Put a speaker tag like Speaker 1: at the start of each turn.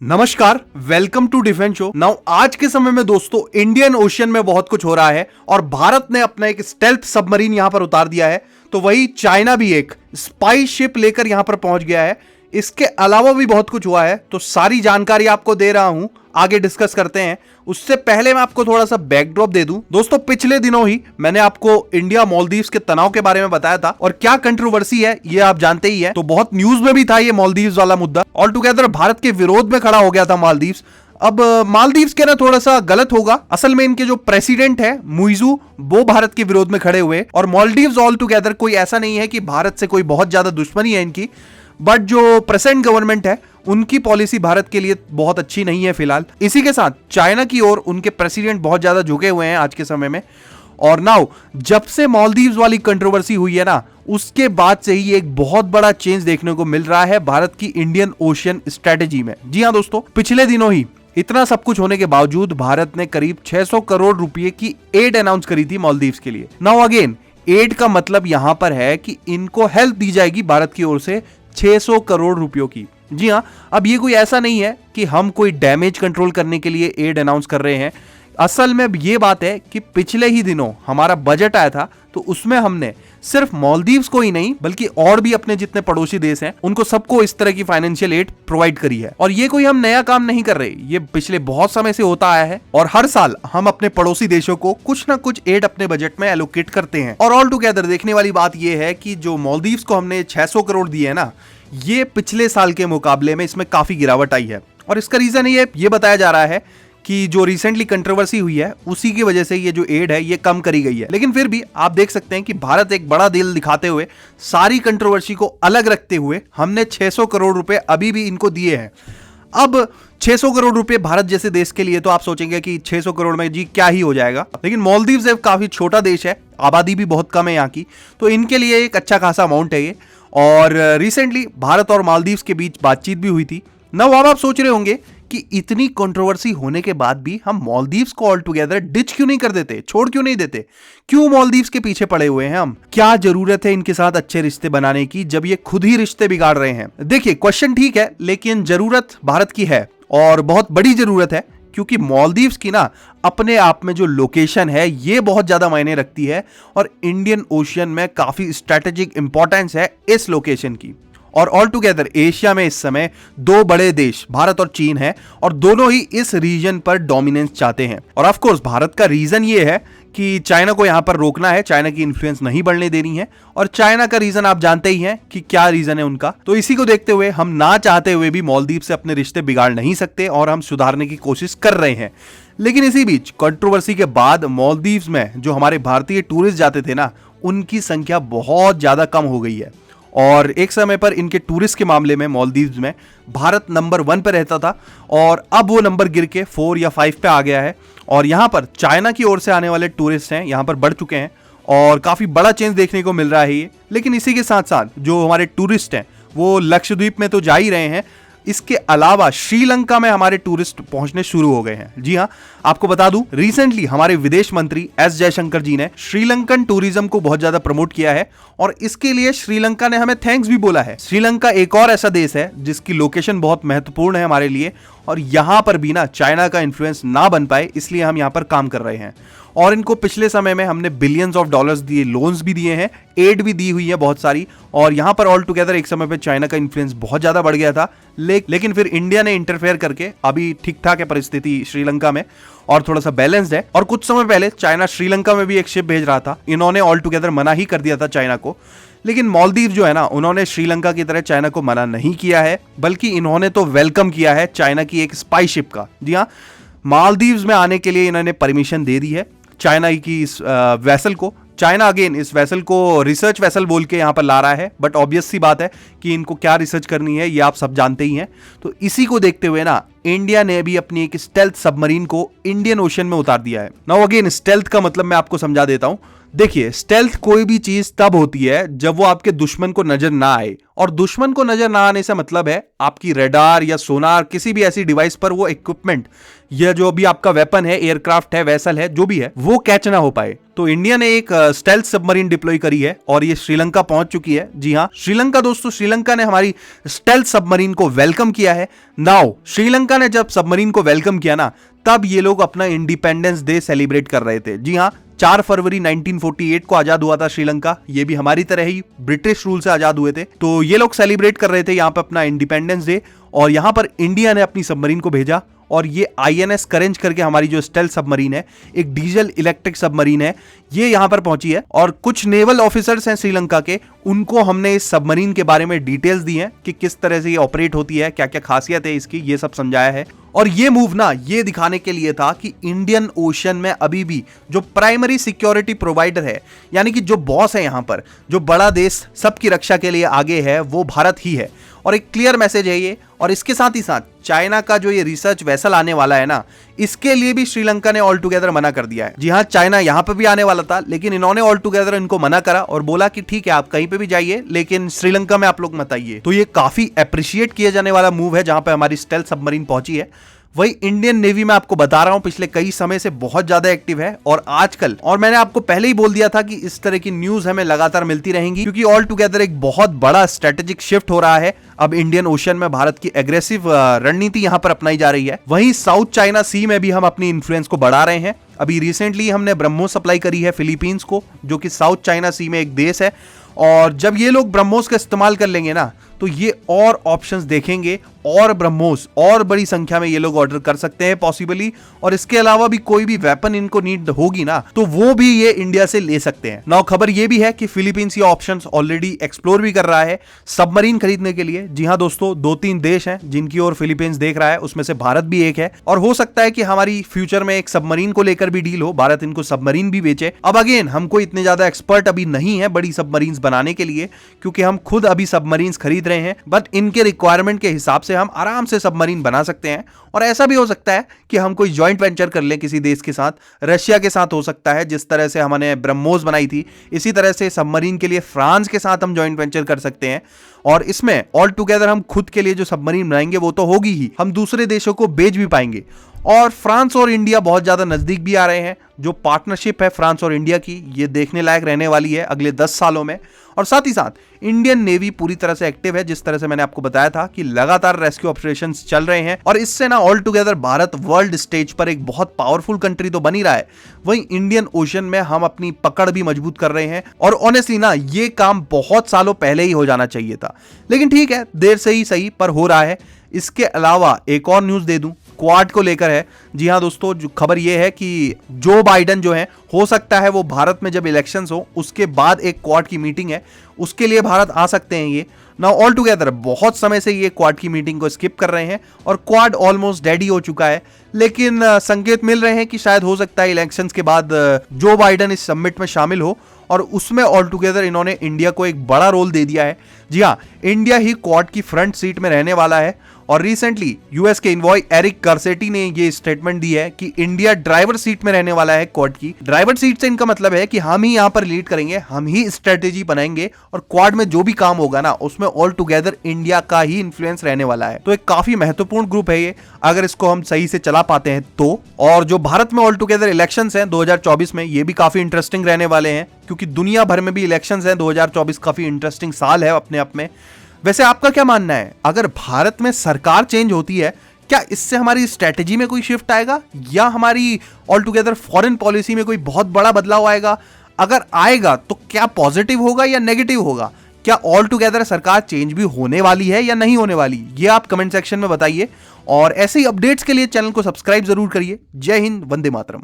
Speaker 1: नमस्कार, welcome to defence show. Now आज के समय में दोस्तों इंडियन ओशियन में बहुत कुछ हो रहा है और भारत ने अपना एक स्टेल्थ सबमरीन यहां पर उतार दिया है, तो वही चाइना भी एक स्पाई शिप लेकर यहां पर पहुंच गया है। इसके अलावा भी बहुत कुछ हुआ है, तो सारी जानकारी आपको दे रहा हूं, आगे डिस्कस करते हैं। उससे पहले मैं आपको थोड़ा सा बैकड्रॉप दे दूं। दोस्तों पिछले दिनों ही मैंने आपको इंडिया मालदीव्स के तनाव के बारे में बताया था और क्या कंट्रोवर्सी है ये आप जानते ही हैं। तो बहुत न्यूज में भी था ये मालदीव्स वाला मुद्दा, ऑल टुगेदर भारत के विरोध में खड़ा हो गया था मालदीव्स। अब मालदीव्स कहना थोड़ा सा गलत होगा, असल में इनके जो प्रेसिडेंट है मुइजू, वो भारत के विरोध में खड़े हुए। और मालदीव्स ऑल टुगेदर कोई ऐसा नहीं है कि भारत से कोई बहुत ज्यादा दुश्मनी है इनकी, बट जो प्रेजेंट गवर्नमेंट है उनकी पॉलिसी भारत के लिए बहुत अच्छी नहीं है फिलहाल। इसी के साथ चाइना की ओर उनके प्रेसिडेंट बहुत ज्यादा झुके हुए हैं आज के समय में। और नाउ जब से मालदीव्स वाली कंट्रोवर्सी हुई है ना, उसके बाद से ही एक बहुत बड़ा चेंज देखने को मिल रहा है भारत की इंडियन ओशियन स्ट्रेटेजी में। जी हां दोस्तों, पिछले दिनों ही इतना सब कुछ होने के बावजूद भारत ने करीब 600 करोड़ रुपए की एड अनाउंस करी थी मालदीव्स के लिए। नाउ अगेन एड का मतलब यहां पर है कि इनको हेल्प दी जाएगी भारत की ओर से 600 करोड़ रुपयों की। जी हां, अब ये कोई ऐसा नहीं है कि हम कोई डैमेज कंट्रोल करने के लिए एड अनाउंस कर रहे हैं। असल में ये बात है कि पिछले ही दिनों हमारा बजट आया था, तो उसमें हमने सिर्फ मालदीव्स को ही नहीं बल्कि और भी अपने जितने पड़ोसी देश हैं उनको सबको इस तरह की फाइनेंशियल एड प्रोवाइड करी है। और ये कोई हम नया काम नहीं कर रहे, ये पिछले बहुत समय से होता आया है और हर साल हम अपने पड़ोसी देशों को कुछ ना कुछ एड अपने बजट में एलोकेट करते हैं। और ऑल टुगेदर देखने वाली बात यह है कि जो मालदीव्स को हमने 600 करोड़ दिए है ना, ये पिछले साल के मुकाबले में इसमें काफी गिरावट आई है। और इसका रीजन ये बताया जा रहा है कि जो रिसेंटली कंट्रोवर्सी हुई है उसी की वजह से ये जो एड है ये कम करी गई है। लेकिन फिर भी आप देख सकते हैं कि भारत एक बड़ा दिल दिखाते हुए, सारी कंट्रोवर्सी को अलग रखते हुए हमने 600 करोड़ रुपए अभी भी इनको दिए हैं। अब 600 करोड़ रुपए भारत जैसे देश के लिए तो आप सोचेंगे कि 600 करोड़ में जी क्या ही हो जाएगा, लेकिन मालदीव्स एक काफी छोटा देश है, आबादी भी बहुत कम है यहाँ की, तो इनके लिए एक अच्छा खासा अमाउंट है ये। और रिसेंटली भारत और मालदीव्स के बीच बातचीत भी हुई थी ना। अब आप सोच रहे होंगे कि इतनी कंट्रोवर्सी होने के बाद भी हम मालदीव्स को ऑल टुगेदर डिच क्यों नहीं कर देते, छोड़ क्यों नहीं देते, क्यों मालदीव्स के पीछे पड़े हुए हैं हम? क्या जरूरत है इनके साथ अच्छे रिश्ते बनाने की जब ये खुद ही रिश्ते बिगाड़ रहे हैं? देखिए क्वेश्चन ठीक है, लेकिन जरूरत भारत की है और बहुत बड़ी जरूरत है, क्योंकि मालदीव्स की ना अपने आप में जो लोकेशन है ये बहुत ज्यादा मायने रखती है और इंडियन ओशियन में काफी स्ट्रेटेजिक इंपॉर्टेंस है इस लोकेशन की। और ऑल टुगेदर एशिया में इस समय दो बड़े देश भारत और चीन है और दोनों ही इस रीजन पर डोमिनेंस चाहते हैं। और ऑफ कोर्स भारत का रीजन ये है कि चाइना को यहां पर रोकना है, चाइना की इन्फ्लुएंस नहीं बढ़ने देनी है। और चाइना का रीजन आप जानते ही हैं कि क्या रीजन है उनका। तो इसी को देखते हुए हम ना चाहते हुए भी मालदीव से अपने रिश्ते बिगाड़ नहीं सकते और हम सुधारने की कोशिश कर रहे हैं। लेकिन इसी बीच कंट्रोवर्सी के बाद मालदीव्स में जो हमारे भारतीय टूरिस्ट जाते थे ना, उनकी संख्या बहुत ज्यादा कम हो गई है। और एक समय पर इनके टूरिस्ट के मामले में मालदीव्स में भारत नंबर 1 पे रहता था और अब वो नंबर गिर के 4 या 5 पे आ गया है। और यहाँ पर चाइना की ओर से आने वाले टूरिस्ट हैं यहाँ पर बढ़ चुके हैं और काफी बड़ा चेंज देखने को मिल रहा है ये। लेकिन इसी के साथ साथ जो हमारे टूरिस्ट हैं वो लक्षद्वीप में तो जा ही रहे हैं, इसके अलावा श्रीलंका में हमारे टूरिस्ट पहुंचने शुरू हो गए हैं। जी हां, आपको बता दूं रिसेंटली हमारे विदेश मंत्री एस जयशंकर जी ने श्रीलंकन टूरिज्म को बहुत ज्यादा प्रमोट किया है और इसके लिए श्रीलंका ने हमें थैंक्स भी बोला है। श्रीलंका एक और ऐसा देश है जिसकी लोकेशन बहुत महत्वपूर्ण है हमारे लिए और यहां पर भी ना चाइना का इन्फ्लुएंस ना बन पाए, इसलिए हम यहां पर काम कर रहे हैं। और इनको पिछले समय में हमने बिलियंस ऑफ डॉलर्स दिए, लोन्स भी दिए हैं, एड भी दी हुई है बहुत सारी। और यहां पर ऑल टुगेदर एक समय पे चाइना का इन्फ्लुएंस बहुत ज्यादा बढ़ गया था, लेकिन फिर इंडिया ने इंटरफेयर करके अभी ठीक ठाक है परिस्थिति श्रीलंका में और थोड़ा सा बैलेंस्ड है। और कुछ समय पहले चाइना श्रीलंका में भी एक शिप भेज रहा था, इन्होंने ऑल टुगेदर मना ही कर दिया था चाइना को। लेकिन मालदीव जो है ना, उन्होंने श्रीलंका की तरह चाइना को मना नहीं किया है, बल्कि इन्होंने तो वेलकम किया है चाइना की एक स्पाई शिप का। जी हाँ, मालदीव्स में आने के लिए इन्होंने परमिशन दे दी है चाइना की इस वेसल को। चाइना अगेन इस वेसल को रिसर्च वेसल बोल के यहां पर ला रहा है, बट ऑब्वियस सी बात है कि इनको क्या रिसर्च करनी है ये आप सब जानते ही हैं। तो इसी को देखते हुए ना इंडिया ने भी अपनी एक स्टेल्थ सबमरीन को इंडियन ओशन में उतार दिया है। नाउ अगेन स्टेल्थ का मतलब मैं आपको समझा देता हूं। देखिए, स्टेल्थ कोई भी चीज तब होती है जब वो आपके दुश्मन को नजर ना आए, और दुश्मन को नजर ना आने से मतलब है आपकी रडार या सोनार किसी भी ऐसी डिवाइस पर वो इक्विपमेंट या जो भी आपका वेपन है, एयरक्राफ्ट है, वेसल है, जो भी है, वो कैच ना हो पाए। तो इंडिया ने एक स्टेल्थ सबमरीन डिप्लॉय करी है और ये श्रीलंका पहुंच चुकी है। जी हां, श्रीलंका दोस्तों, श्रीलंका ने हमारी स्टेल्थ सबमरीन को वेलकम किया है। नाउ श्रीलंका ने जब सबमरीन को वेलकम किया ना, तब ये लोग अपना इंडिपेंडेंस डे सेलिब्रेट कर रहे थे। जी हां, 4 फरवरी 1948 को आजाद हुआ था श्रीलंका। ये भी हमारी तरह ही ब्रिटिश रूल से आजाद हुए थे। तो ये लोग सेलिब्रेट कर रहे थे यहाँ पे अपना इंडिपेंडेंस डे, और यहाँ पर इंडिया ने अपनी सबमरीन को भेजा। और ये INS करेंज करके हमारी जो स्टेल्थ सबमरीन है, एक डीजल इलेक्ट्रिक सबमरीन है, ये यहां पर पहुंची है। और कुछ नेवल ऑफिसर्स हैं श्रीलंका के, उनको हमने इस सबमरीन के बारे में डिटेल्स दी हैं कि किस तरह से ये ऑपरेट होती है, क्या क्या खासियत है इसकी, ये सब समझाया है। और ये मूव ना ये दिखाने के लिए था कि इंडियन ओशन में अभी भी जो प्राइमरी सिक्योरिटी प्रोवाइडर है, यानी कि जो बॉस है यहां पर, जो बड़ा देश सबकी रक्षा के लिए आगे है, वो भारत ही है। और एक क्लियर मैसेज है ये। और इसके साथ ही साथ चाइना का जो ये रिसर्च वेसल आने वाला है ना, इसके लिए भी श्रीलंका ने ऑल टुगेदर मना कर दिया है। जी हां, चाइना यहां पे भी आने वाला था, लेकिन इन्होंने ऑल टुगेदर इनको मना करा और बोला कि ठीक है, आप कहीं पे भी जाइए, लेकिन श्रीलंका में आप लोग मत आइए। तो ये काफी अप्रिशिएट किया जाने वाला मूव है जहां पे हमारी स्टेल्थ सबमरीन पहुंची है। वही इंडियन नेवी में आपको बता रहा हूं, पिछले कई समय से बहुत ज्यादा एक्टिव है और आजकल, और मैंने आपको पहले ही बोल दिया था कि इस तरह की न्यूज हमें लगातार मिलती रहेंगी, क्योंकि ऑल टुगेदर एक बहुत बड़ा स्ट्रेटेजिक शिफ्ट हो रहा है। अब इंडियन ओशन में भारत की एग्रेसिव रणनीति यहां पर अपनाई जा रही है। वहीं साउथ चाइना सी में भी हम अपनी इन्फ्लुएंस को बढ़ा रहे हैं। अभी रिसेंटली हमने ब्रह्मोस सप्लाई करी है फिलीपींस को, जो कि साउथ चाइना सी में एक देश है। और जब ये लोग ब्रह्मोस का इस्तेमाल कर लेंगे ना, तो ये और ऑप्शंस देखेंगे, और ब्रह्मोस और बड़ी संख्या में ये लोग ऑर्डर कर सकते हैं पॉसिबली। और इसके अलावा भी कोई भी वेपन इनको नीड होगी ना, तो वो भी ये इंडिया से ले सकते हैं। नाउ खबर ये भी है कि फिलीपींस ये ऑप्शंस ऑलरेडी एक्सप्लोर भी कर रहा है सबमरीन खरीदने के लिए। जी हां दोस्तों, 2-3 देश हैं जिनकी ओर फिलीपींस देख रहा है, उसमें से भारत भी एक है। और हो सकता है कि हमारी फ्यूचर में एक सबमरीन को लेकर भी डील हो, भारत इनको सबमरीन भी बेचे। अब अगेन, हमको इतने ज्यादा एक्सपर्ट अभी नहीं है बड़ी सबमरीन्स बनाने के लिए, क्योंकि हम खुद अभी सबमरीन्स खरीद रहे हैं, बट इनके रिक्वायरमेंट के हिसाब से हम आराम से सबमरीन बना सकते हैं। और ऐसा भी हो सकता है कि हम कोई जॉइंट वेंचर कर लें किसी देश के साथ, रशिया के साथ हो सकता है, जिस तरह से हमने ब्रह्मोस बनाई थी, इसी तरह से सबमरीन के लिए फ्रांस के साथ हम जॉइंट वेंचर कर सकते हैं। और इसमें ऑल टुगेदर हम खुद के लिए जो सबमरीन बनाएंगे वो तो होगी ही, हम दूसरे देशों को बेच भी पाएंगे। और फ्रांस और इंडिया बहुत ज्यादा नजदीक भी आ रहे हैं। जो पार्टनरशिप है फ्रांस और इंडिया की, ये देखने लायक रहने वाली है अगले 10 सालों में। और साथ ही साथ इंडियन नेवी पूरी तरह से एक्टिव है, जिस तरह से मैंने आपको बताया था कि लगातार रेस्क्यू ऑपरेशंस चल रहे हैं। और इससे ना all together Bharat world stage पर एक बहुत पावरफुल कंट्री तो बन ही रहा है, वहीं इंडियन ओशन में हम अपनी पकड़ भी मजबूत कर रहे हैं। और ऑनेस्टली ना, ये काम बहुत सालों पहले ही हो जाना चाहिए था, लेकिन ठीक है, देर से ही सही, पर हो रहा है। इसके अलावा एक और न्यूज दे दूं, क्वाड को लेकर है। जी हां दोस्तों, जो खबर यह है कि जो बाइडन जो है, हो सकता है वो भारत में जब इलेक्शंस हो उसके बाद एक क्वाड की मीटिंग है, उसके लिए भारत आ सकते हैं ये। नाउ ऑल टुगेदर बहुत समय से ये क्वाड की मीटिंग को स्किप कर रहे हैं और क्वाड ऑलमोस्ट रेडी हो चुका है, लेकिन संकेत मिल रहे हैं कि शायद हो सकता है इलेक्शंस के बाद जो बाइडन इस समिट में शामिल हो, और उसमें ऑल टुगेदर इन्होंने इंडिया को एक बड़ा रोल दे दिया है। जी हाँ, इंडिया ही क्वाड की फ्रंट सीट में रहने वाला है। और रिसेंटली यूएस के इन्वॉय एरिक गारसेटी ने ये स्टेटमेंट दी है कि इंडिया ड्राइवर सीट में रहने वाला है क्वाड की। ड्राइवर सीट से इनका मतलब है कि हम ही यहां पर लीड करेंगे, हम ही स्ट्रेटेजी बनाएंगे, और क्वाड में जो भी काम होगा ना, उसमें ऑल टुगेदर इंडिया का ही इन्फ्लुएंस रहने वाला है। तो एक काफी महत्वपूर्ण ग्रुप है ये, अगर इसको हम सही से चला पाते हैं तो। और जो भारत में ऑल टुगेदर इलेक्शंस हैं 2024 में, ये भी काफी इंटरेस्टिंग रहने वाले हैं, क्योंकि दुनिया भर में भी इलेक्शंस हैं। 2024 काफी इंटरेस्टिंग साल है अपने आप में। वैसे आपका क्या मानना है, अगर भारत में सरकार चेंज होती है, क्या इससे हमारी स्ट्रेटेजी में कोई शिफ्ट आएगा, या हमारी ऑल टुगेदर फॉरेन पॉलिसी में कोई बहुत बड़ा बदलाव आएगा? अगर आएगा तो क्या पॉजिटिव होगा या नेगेटिव होगा? क्या ऑल टुगेदर सरकार चेंज भी होने वाली है या नहीं होने वाली? ये आप कमेंट सेक्शन में बताइए। और ऐसे ही अपडेट्स के लिए चैनल को सब्सक्राइब जरूर करिए। जय हिंद, वंदे मातरम।